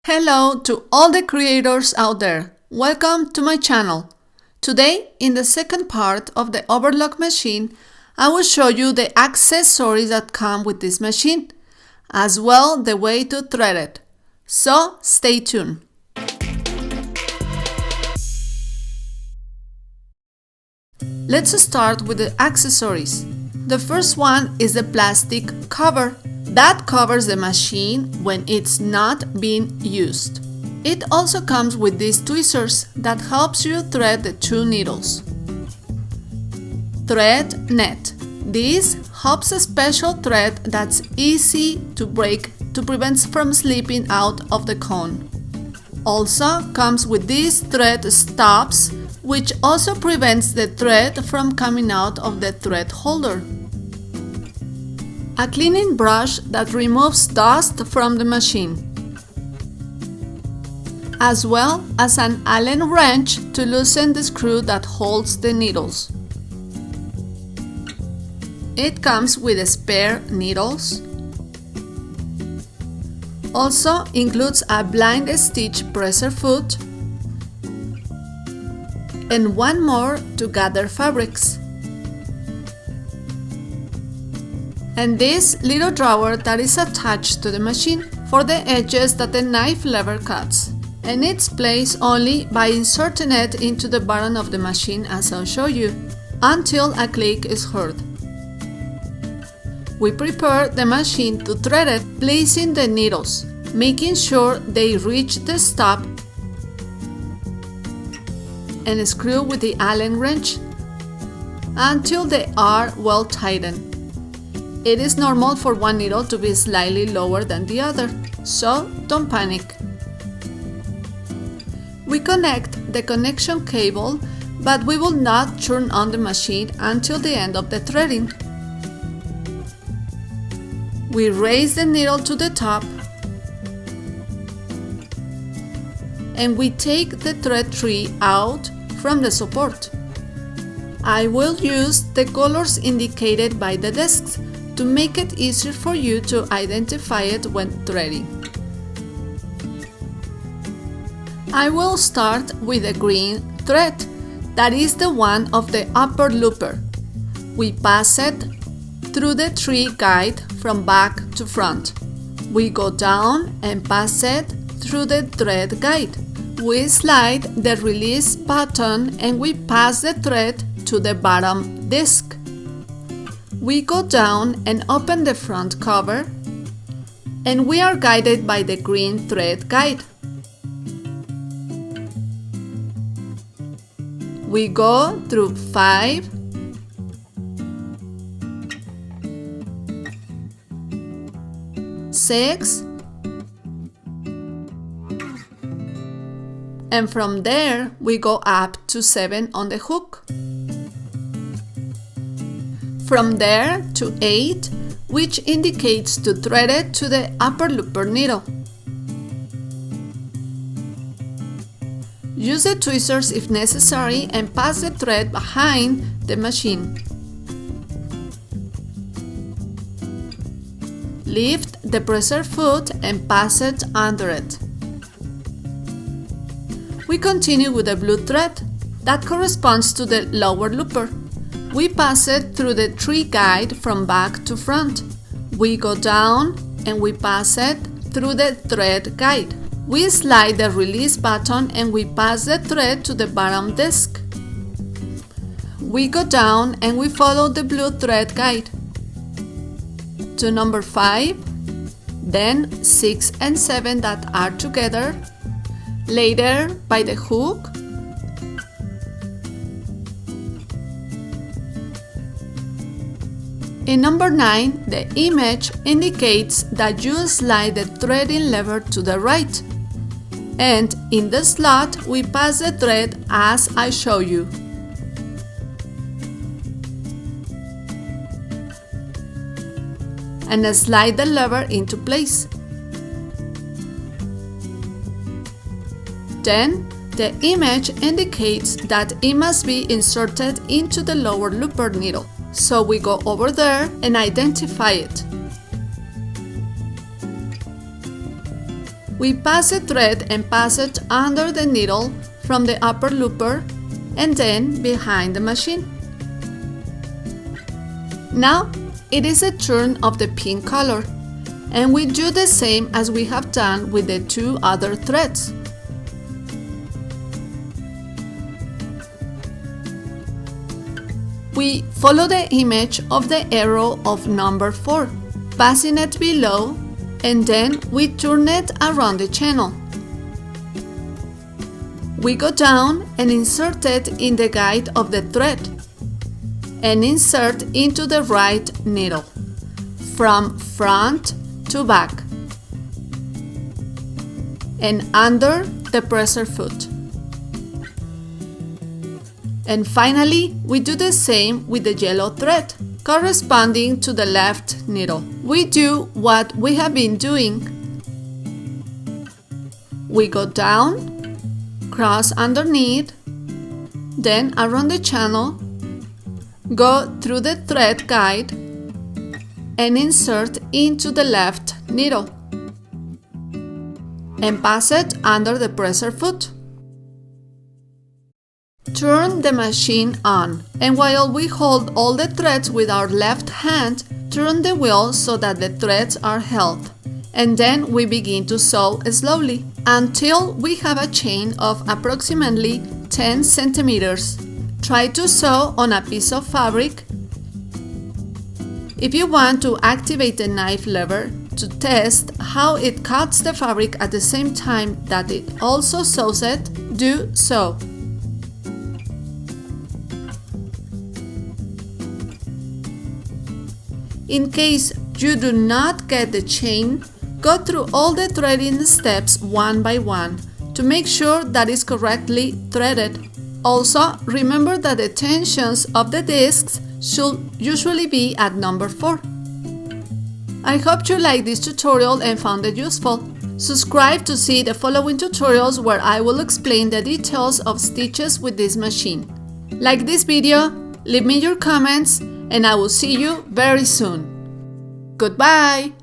Hello to all the creators out there. Welcome to my channel. Today, in the second part of the Overlock machine, I will show you the accessories that come with this machine, as well the way to thread it. So stay tuned. Let's start with the accessories. The first one is the plastic cover. That covers the machine when it's not being used. It also comes with these tweezers that helps you thread the two needles. Thread net. This helps a special thread that's easy to break to prevent from slipping out of the cone. Also comes with these thread stops, which also prevents the thread from coming out of the thread holder. A cleaning brush that removes dust from the machine, as well as an Allen wrench to loosen the screw that holds the needles. It comes with spare needles. Also includes a blind stitch presser foot and one more to gather fabrics. And this little drawer that is attached to the machine for the edges that the knife lever cuts, and it's placed only by inserting it into the bottom of the machine, as I'll show you, until a click is heard. We prepare the machine to thread it, placing the needles, making sure they reach the stop, and screw with the Allen wrench until they are well tightened. It is normal for one needle to be slightly lower than the other, so don't panic. We connect the connection cable, but we will not turn on the machine until the end of the threading. We raise the needle to the top and we take the thread tree out from the support. I will use the colors indicated by the discs to make it easier for you to identify it when threading. I will start with a green thread, that is the one of the upper looper. We pass it through the tree guide from back to front. We go down and pass it through the thread guide. We slide the release button and we pass the thread to the bottom disc. We go down and open the front cover, and we are guided by the green thread guide. We go through 5, 6, and from there we go up to 7 on the hook. From there to 8, which indicates to thread it to the upper looper needle. Use the tweezers if necessary and pass the thread behind the machine. Lift the presser foot and pass it under it. We continue with the blue thread that corresponds to the lower looper. We pass it through the tree guide from back to front. We go down and we pass it through the thread guide. We slide the release button and we pass the thread to the bottom disc. We go down and we follow the blue thread guide to number 5, then 6 and 7 that are together, later by the hook, in number 9, the image indicates that you slide the threading lever to the right, and in the slot we pass the thread as I show you. And slide the lever into place. Then the image indicates that it must be inserted into the lower looper needle. So we go over there and identify it. We pass a thread and pass it under the needle from the upper looper and then behind the machine. Now it is a turn of the pink color, and we do the same as we have done with the two other threads. We follow the image of the arrow of number 4, passing it below, and then we turn it around the channel. We go down and insert it in the guide of the thread, and insert into the right needle, from front to back, and under the presser foot. And finally, we do the same with the yellow thread, corresponding to the left needle. We do what we have been doing. We go down, cross underneath, then around the channel, go through the thread guide, and insert into the left needle, and pass it under the presser foot. Turn the machine on, and while we hold all the threads with our left hand, turn the wheel so that the threads are held, and then we begin to sew slowly until we have a chain of approximately 10 centimeters. Try to sew on a piece of fabric. If you want to activate the knife lever to test how it cuts the fabric at the same time that it also sews it, do so. In case you do not get the chain, go through all the threading steps one by one to make sure that it's correctly threaded. Also, remember that the tensions of the discs should usually be at number 4. I hope you liked this tutorial and found it useful. Subscribe to see the following tutorials where I will explain the details of stitches with this machine. Like this video, leave me your comments, and I will see you very soon. Goodbye!